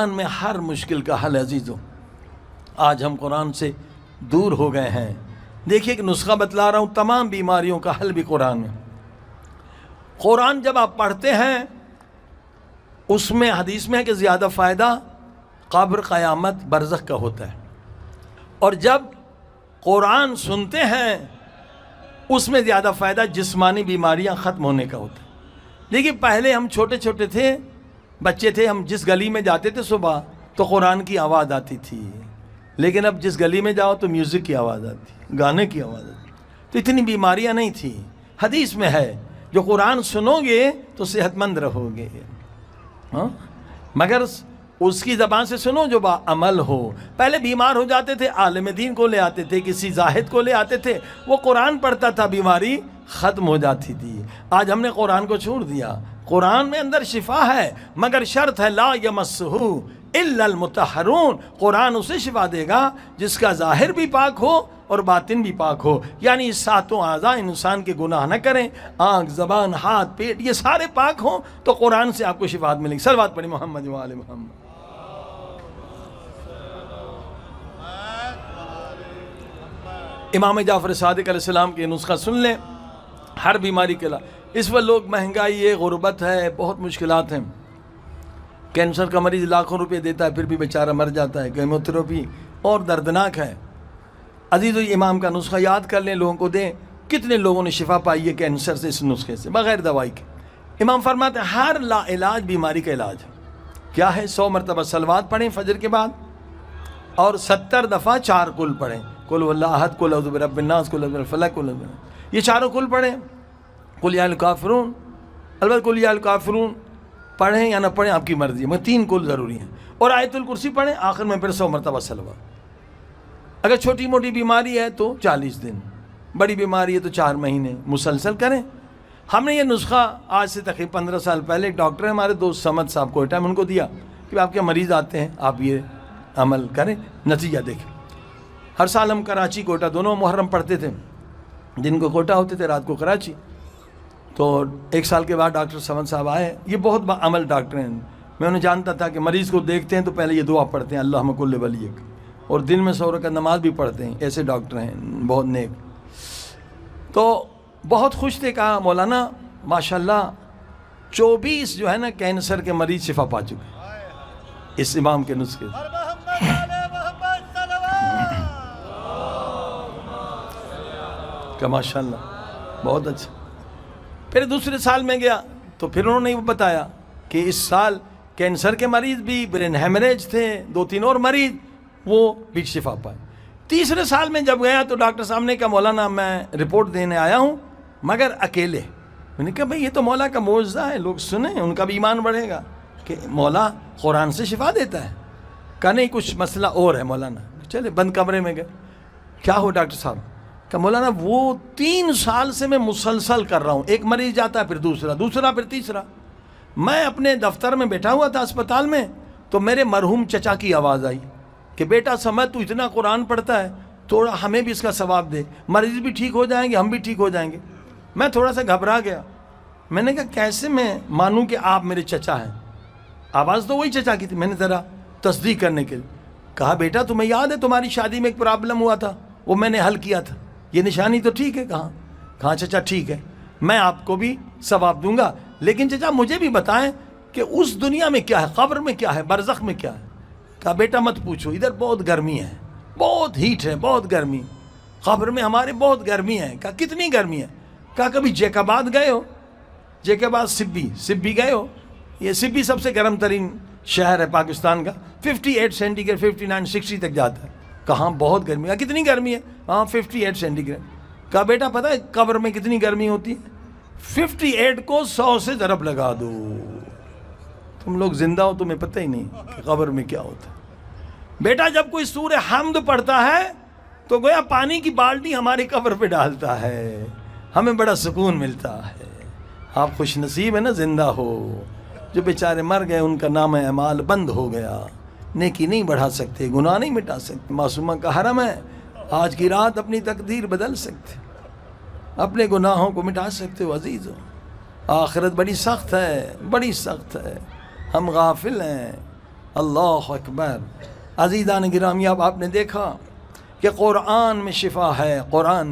قرآن میں ہر مشکل کا حل عزیزوں. آج ہم قرآن سے دور ہو گئے ہیں. دیکھیے کہ نسخہ بتلا رہا ہوں، تمام بیماریوں کا حل بھی قرآن میں. قرآن جب آپ پڑھتے ہیں اس میں حدیث میں ہے کہ زیادہ فائدہ قبر، قیامت، برزخ کا ہوتا ہے. اور جب قرآن سنتے ہیں اس میں زیادہ فائدہ جسمانی بیماریاں ختم ہونے کا ہوتا ہے. دیکھیے پہلے ہم چھوٹے چھوٹے تھے، بچے تھے، ہم جس گلی میں جاتے تھے صبح تو قرآن کی آواز آتی تھی. لیکن اب جس گلی میں جاؤ تو میوزک کی آواز آتی، گانے کی آواز آتی. تو اتنی بیماریاں نہیں تھیں. حدیث میں ہے جو قرآن سنو گے تو صحت مند رہو گے، مگر اس کی زبان سے سنو جو با عمل ہو. پہلے بیمار ہو جاتے تھے، عالم دین کو لے آتے تھے، کسی زاہد کو لے آتے تھے، وہ قرآن پڑھتا تھا، بیماری ختم ہو جاتی تھی. آج ہم نے قرآن کو چھوڑ دیا. قرآن میں اندر شفا ہے مگر شرط ہے لا یمسہ الا المطہرون. قرآن اسے شفا دے گا جس کا ظاہر بھی پاک ہو اور باطن بھی پاک ہو. یعنی اس ساتوں اعضاء انسان کے گناہ نہ کریں، آنکھ، زبان، ہاتھ، پیٹ، یہ سارے پاک ہوں تو قرآن سے آپ کو شفاعت ملے گی. صلوات پڑھی محمد و آل محمد. امام جعفر صادق علیہ السلام کے نسخہ سن لیں ہر بیماری کے علاج. اس وقت لوگ مہنگائی ہے، غربت ہے، بہت مشکلات ہیں. کینسر کا مریض لاکھوں روپے دیتا ہے پھر بھی بیچارہ مر جاتا ہے. کیموتھراپی اور دردناک ہے. عزیزو امام کا نسخہ یاد کر لیں، لوگوں کو دیں. کتنے لوگوں نے شفا پائی ہے کینسر سے اس نسخے سے بغیر دوائی کے. امام فرماتے ہیں ہر لا علاج بیماری کا علاج ہے. کیا ہے؟ 100 مرتبہ صلوات پڑھیں فجر کے بعد اور 70 دفعہ 4 کل پڑھیں. قل هو الله احد، قل اعوذ برب الناس، قل اعوذ بالفلق، قل اعوذ. یہ چاروں کل پڑھیں. قل یا الکافرون، البتہ قل یا الکافرون پڑھیں یا نہ پڑھیں آپ کی مرضی ہے، مگر 3 کل ضروری ہیں. اور آیت الکرسی پڑھیں آخر میں، پھر 100 مرتبہ صلوات. اگر چھوٹی موٹی بیماری ہے تو 40 دن، بڑی بیماری ہے تو 4 مہینے مسلسل کریں. ہم نے یہ نسخہ آج سے تقریباً 15 سال پہلے ایک ڈاکٹر ہیں ہمارے دوست سمد صاحب کوئٹہ میں، ان کو دیا کہ آپ کے مریض آتے ہیں آپ یہ عمل کریں، نتیجہ دیکھیں. ہر سال ہم کراچی کوئٹہ دونوں محرم پڑھتے تھے، دن کو کوئٹہ ہوتے تھے، رات کو کراچی. تو 1 سال کے بعد ڈاکٹر سمد صاحب آئے. یہ بہت عمل ڈاکٹر ہیں. میں انہیں جانتا تھا کہ مریض کو دیکھتے ہیں تو پہلے یہ دعا پڑھتے ہیں اللہم کل ولیک، اور دن میں 100 رکعت نماز بھی پڑھتے ہیں. ایسے ڈاکٹر ہیں بہت نیک. تو بہت خوش تھے، کہا مولانا ماشاءاللہ 24 جو ہے نا کینسر کے مریض شفا پا چکے اس امام کے نسخے سے. کہ ماشاءاللہ بہت اچھا. پھر دوسرے سال میں گیا تو پھر انہوں نے بتایا کہ اس سال کینسر کے مریض بھی، برین ہیمریج تھے 2-3 اور مریض، وہ بھی شفا پائے. تیسرے سال میں جب گیا تو ڈاکٹر صاحب نے کہا مولانا میں رپورٹ دینے آیا ہوں مگر اکیلے. میں نے کہا بھئی یہ تو مولا کا معجزہ ہے، لوگ سنیں ان کا بھی ایمان بڑھے گا کہ مولا قرآن سے شفا دیتا ہے. کہا نہیں کچھ مسئلہ اور ہے مولانا. چلے بند کمرے میں گئے. کیا ہو ڈاکٹر صاحب؟ کہ مولانا وہ 3 سال سے میں مسلسل کر رہا ہوں، ایک مریض جاتا ہے پھر دوسرا پھر تیسرا. میں اپنے دفتر میں بیٹھا ہوا تھا اسپتال میں تو میرے مرحوم چچا کی آواز آئی کہ بیٹا سمجھ تو اتنا قرآن پڑھتا ہے، تھوڑا ہمیں بھی اس کا ثواب دے، مریض بھی ٹھیک ہو جائیں گے، ہم بھی ٹھیک ہو جائیں گے. میں تھوڑا سا گھبرا گیا. میں نے کہا کیسے میں مانوں کہ آپ میرے چچا ہیں؟ آواز تو وہی چچا کی تھی. میں نے ذرا تصدیق کرنے کے لیے کہا بیٹا تمہیں یاد ہے تمہاری شادی میں ایک پرابلم ہوا تھا، وہ میں نے حل کیا تھا، یہ نشانی تو ٹھیک ہے؟ کہاں چچا ٹھیک ہے، میں آپ کو بھی ثواب دوں گا، لیکن چچا مجھے بھی بتائیں کہ اس دنیا میں کیا ہے، قبر میں کیا ہے، برزخ میں کیا ہے. کہا بیٹا مت پوچھو، ادھر بہت گرمی ہے، بہت ہیٹ ہے، بہت گرمی. قبر میں ہمارے بہت گرمی ہے. کہا کتنی گرمی ہے؟ کہا کبھی جیکاباد گئے ہو؟ جیکاباد سبی گئے ہو؟ یہ سبی سب سے گرم ترین شہر ہے پاکستان کا، 58 سینٹی گریڈ 59 60 تک جاتا ہے. کہاں بہت گرمی ہے. کتنی گرمی ہے؟ 58 سینٹی گریڈ. کہا بیٹا پتہ ہے قبر میں کتنی گرمی ہوتی ہے؟ 58 کو 100 سے ضرب لگا دو. تم لوگ زندہ ہو تمہیں پتہ ہی نہیں کہ قبر میں کیا ہوتا ہے. بیٹا جب کوئی سورہ حمد پڑھتا ہے تو گویا پانی کی بالٹی ہماری قبر پہ ڈالتا ہے، ہمیں بڑا سکون ملتا ہے. آپ خوش نصیب ہیں نا زندہ ہو. جو بیچارے مر گئے ان کا نام اعمال بند ہو گیا، نیکی نہیں بڑھا سکتے، گناہ نہیں مٹا سکتے. معصومہ کا حرم ہے، آج کی رات اپنی تقدیر بدل سکتے، اپنے گناہوں کو مٹا سکتے ہو. عزیزو آخرت بڑی سخت ہے، بڑی سخت ہے. ہم غافل ہیں، اللہ اکبر. عزیزان گرامی، اب آپ نے دیکھا کہ قرآن میں شفا ہے، قرآن